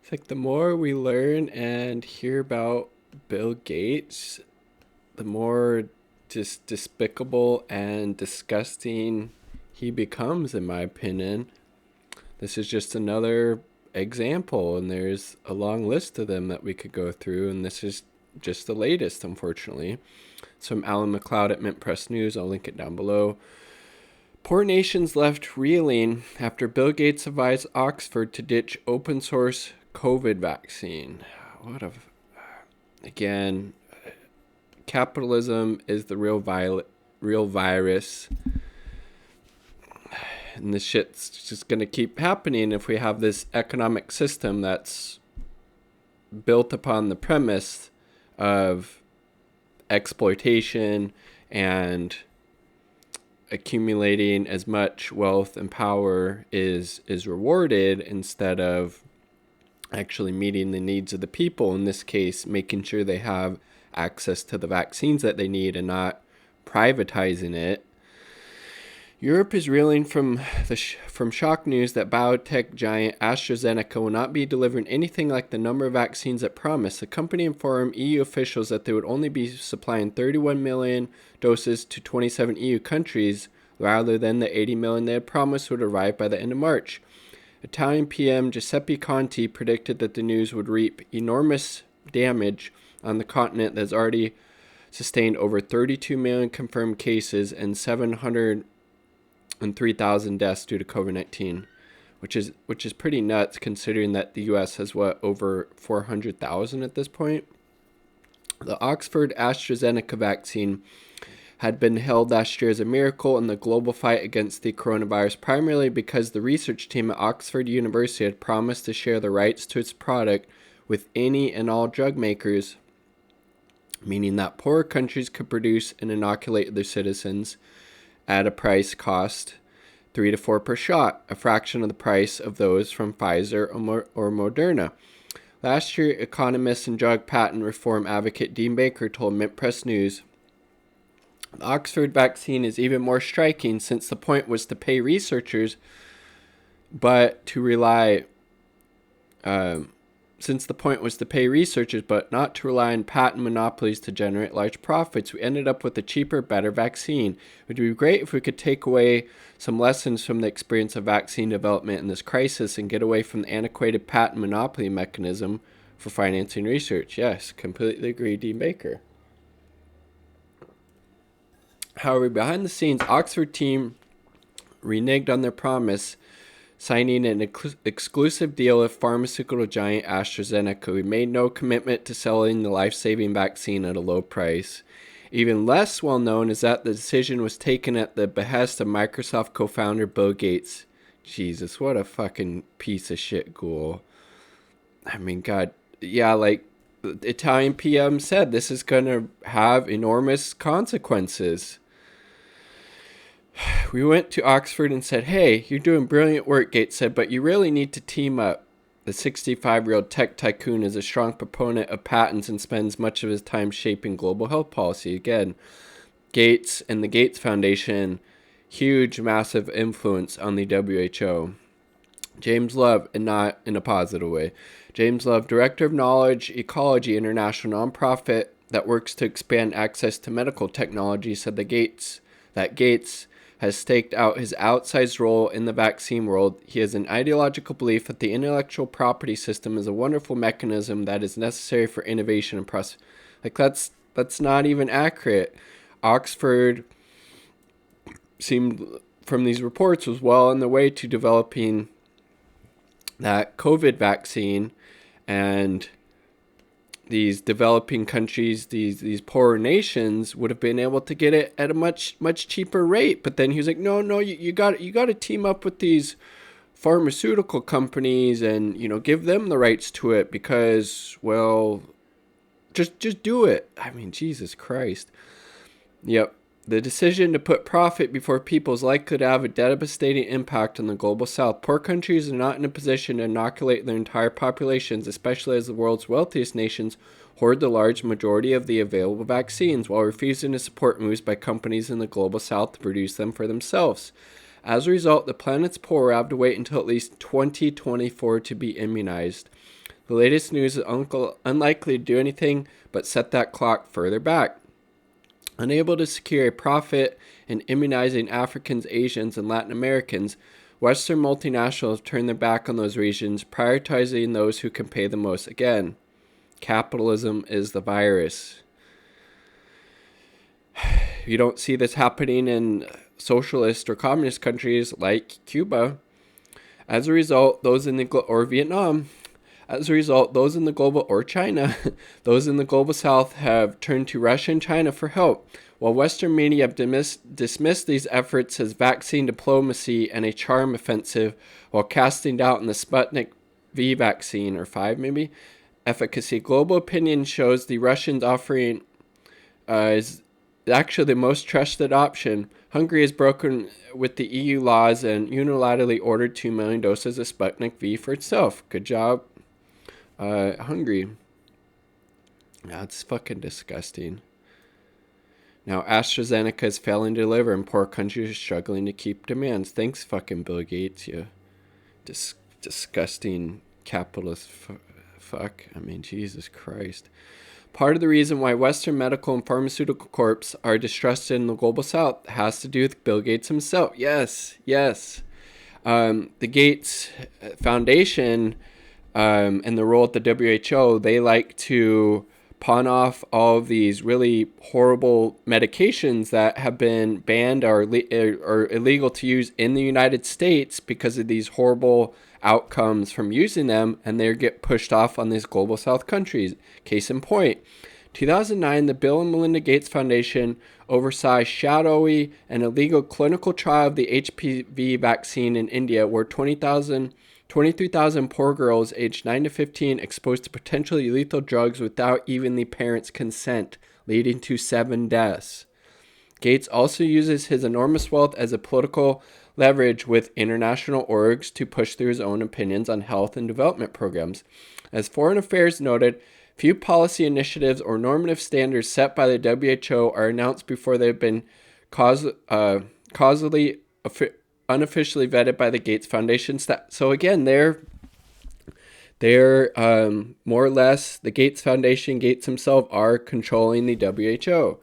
It's like the more we learn and hear about Bill Gates, the more just despicable and disgusting he becomes, in my opinion. This is just another example, and there's a long list of them that we could go through, and this is just the latest, unfortunately. It's from Alan McLeod at Mint Press News. I'll link it down below. Poor nations left reeling after Bill Gates advised Oxford to ditch open source COVID vaccine. What a. Again, capitalism is the real virus. And this shit's just going to keep happening if we have this economic system that's built upon the premise of exploitation and accumulating as much wealth and power is rewarded instead of actually meeting the needs of the people. In this case, making sure they have access to the vaccines that they need and not privatizing it. Europe is reeling from shock news that biotech giant AstraZeneca will not be delivering anything like the number of vaccines it promised. The company informed EU officials that they would only be supplying 31 million doses to 27 EU countries, rather than the 80 million they had promised would arrive by the end of March. Italian PM Giuseppe Conte predicted that the news would reap enormous damage on the continent that has already sustained over 32 million confirmed cases and 703,000 deaths due to COVID-19, which is pretty nuts considering that the US has over 400,000 at this point. The Oxford AstraZeneca vaccine had been hailed last year as a miracle in the global fight against the coronavirus, primarily because the research team at Oxford University had promised to share the rights to its product with any and all drug makers, meaning that poorer countries could produce and inoculate their citizens at a price cost $3 to $4 per shot, a fraction of the price of those from Pfizer or Moderna. Last year, economist and drug patent reform advocate Dean Baker told Mint Press News, the Oxford vaccine is even more striking since the point was to pay researchers, but not to rely on patent monopolies to generate large profits. We ended up with a cheaper, better vaccine. It would be great if we could take away some lessons from the experience of vaccine development in this crisis and get away from the antiquated patent monopoly mechanism for financing research. Yes, completely agree, Dean Baker. However, behind the scenes, Oxford team reneged on their promise, signing an exclusive deal with pharmaceutical giant AstraZeneca, who made no commitment to selling the life-saving vaccine at a low price. Even less well known is that the decision was taken at the behest of Microsoft co-founder Bill Gates. Jesus, what a fucking piece of shit ghoul. I mean, God, yeah, like the Italian PM said, this is going to have enormous consequences. We went to Oxford and said, hey, you're doing brilliant work, Gates said, but you really need to team up. The 65-year-old tech tycoon is a strong proponent of patents and spends much of his time shaping global health policy. Again, Gates and the Gates Foundation, huge, massive influence on the WHO. James Love, and not in a positive way. James Love, Director of Knowledge Ecology International, nonprofit that works to expand access to medical technology, said that Gates has staked out his outsized role in the vaccine world. He has an ideological belief that the intellectual property system is a wonderful mechanism that is necessary for innovation and prosperity. Like, that's not even accurate. Oxford seemed, from these reports, was well on the way to developing that COVID vaccine, and these developing countries, these poorer nations, would have been able to get it at a much cheaper rate. But then he was like, no, you got to team up with these pharmaceutical companies and, give them the rights to it because, well, just do it. I mean, Jesus Christ. Yep. The decision to put profit before people is likely to have a devastating impact on the global south. Poor countries are not in a position to inoculate their entire populations, especially as the world's wealthiest nations hoard the large majority of the available vaccines, while refusing to support moves by companies in the global south to produce them for themselves. As a result, the planet's poor have to wait until at least 2024 to be immunized. The latest news is unlikely to do anything but set that clock further back. Unable to secure a profit in immunizing Africans, Asians, and Latin Americans, Western multinationals turn their back on those regions, prioritizing those who can pay the most. Again, capitalism is the virus. You don't see this happening in socialist or communist countries like Cuba. As a result, those in the or Vietnam. As a result, those in the global or China, those in the global South have turned to Russia and China for help, while Western media have dismissed these efforts as vaccine diplomacy and a charm offensive, while casting doubt in the Sputnik V vaccine, or 5 maybe, efficacy. Global opinion shows the Russians offering is actually the most trusted option. Hungary has broken with the EU laws and unilaterally ordered 2 million doses of Sputnik V for itself. Good job, Hungary. That's fucking disgusting. Now AstraZeneca is failing to deliver and poor countries are struggling to keep demands. Thanks, fucking Bill Gates, you disgusting capitalist fuck. I mean, Jesus Christ. Part of the reason why Western medical and pharmaceutical corps are distrusted in the global South has to do with Bill Gates himself. Yes. The Gates Foundation and the role at the WHO, they like to pawn off all of these really horrible medications that have been banned or illegal to use in the United States because of these horrible outcomes from using them, and they get pushed off on these global South countries. Case in point, 2009, the Bill and Melinda Gates Foundation oversaw a shadowy and illegal clinical trial of the HPV vaccine in India, where 23,000 poor girls aged 9 to 15 exposed to potentially lethal drugs without even the parents' consent, leading to 7 deaths. Gates also uses his enormous wealth as a political leverage with international orgs to push through his own opinions on health and development programs. As Foreign Affairs noted, few policy initiatives or normative standards set by the WHO are announced before they've been causally unofficially vetted by the Gates Foundation. So again, they're more or less, the Gates Foundation, Gates himself, are controlling the WHO.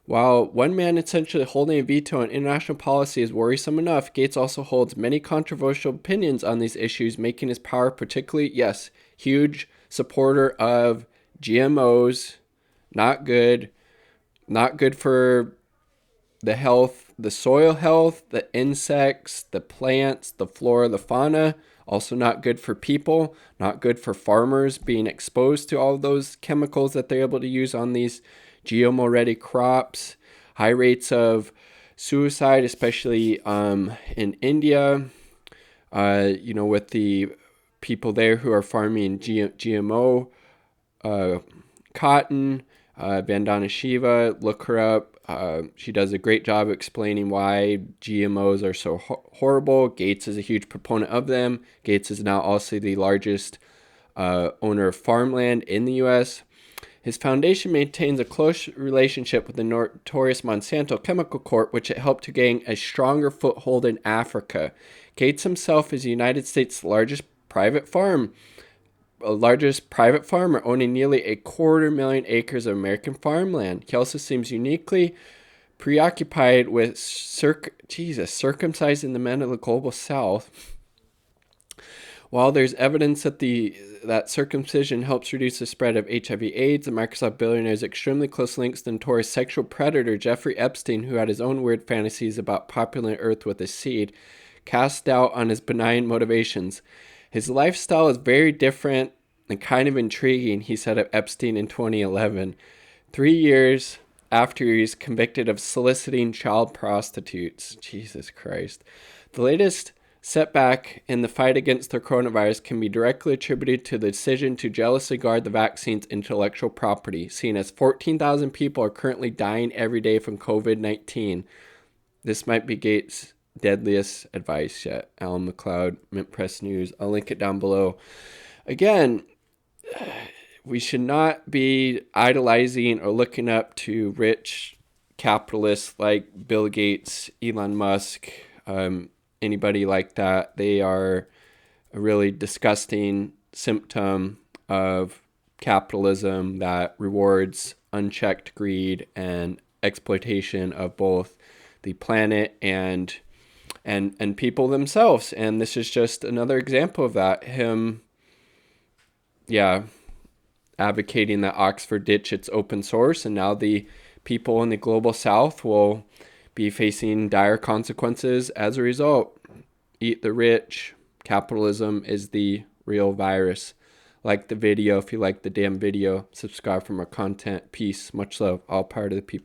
While one man essentially holding a veto on international policy is worrisome enough, Gates also holds many controversial opinions on these issues, making his power particularly, huge supporter of GMOs. Not good for the health, the soil health, the insects, the plants, the flora, the fauna. Also not good for people, not good for farmers being exposed to all of those chemicals that they're able to use on these GMO-ready crops. High rates of suicide, especially in India, with the people there who are farming GMO cotton. Vandana Shiva, look her up. She does a great job explaining why GMOs are so horrible. Gates is a huge proponent of them. Gates is now also the largest owner of farmland in the U.S. His foundation maintains a close relationship with the notorious Monsanto Chemical Corp, which it helped to gain a stronger foothold in Africa. Gates himself is the United States' largest private farmer, owning nearly 250,000 acres of American farmland. He also seems uniquely preoccupied with circumcising the men of the global South. While there's evidence that circumcision helps reduce the spread of HIV/AIDS, the Microsoft billionaire's extremely close links to the notorious sexual predator Jeffrey Epstein, who had his own weird fantasies about populating Earth with a seed, cast doubt on his benign motivations. His lifestyle is very different and kind of intriguing, he said of Epstein in 2011, 3 years after he was convicted of soliciting child prostitutes. Jesus Christ. The latest setback in the fight against the coronavirus can be directly attributed to the decision to jealously guard the vaccine's intellectual property, seeing as 14,000 people are currently dying every day from COVID-19. This might be Gates' deadliest advice yet. Alan McLeod, Mint Press News. I'll link it down below. Again, we should not be idolizing or looking up to rich capitalists like Bill Gates, Elon Musk, anybody like that. They are a really disgusting symptom of capitalism that rewards unchecked greed and exploitation of both the planet and people themselves. And this is just another example of that. Him, advocating that Oxford ditch its open source, and now the people in the global south will be facing dire consequences as a result. Eat the rich. Capitalism is the real virus. Like the video if you like the damn video. Subscribe for more content. Peace. Much love. All part of the people.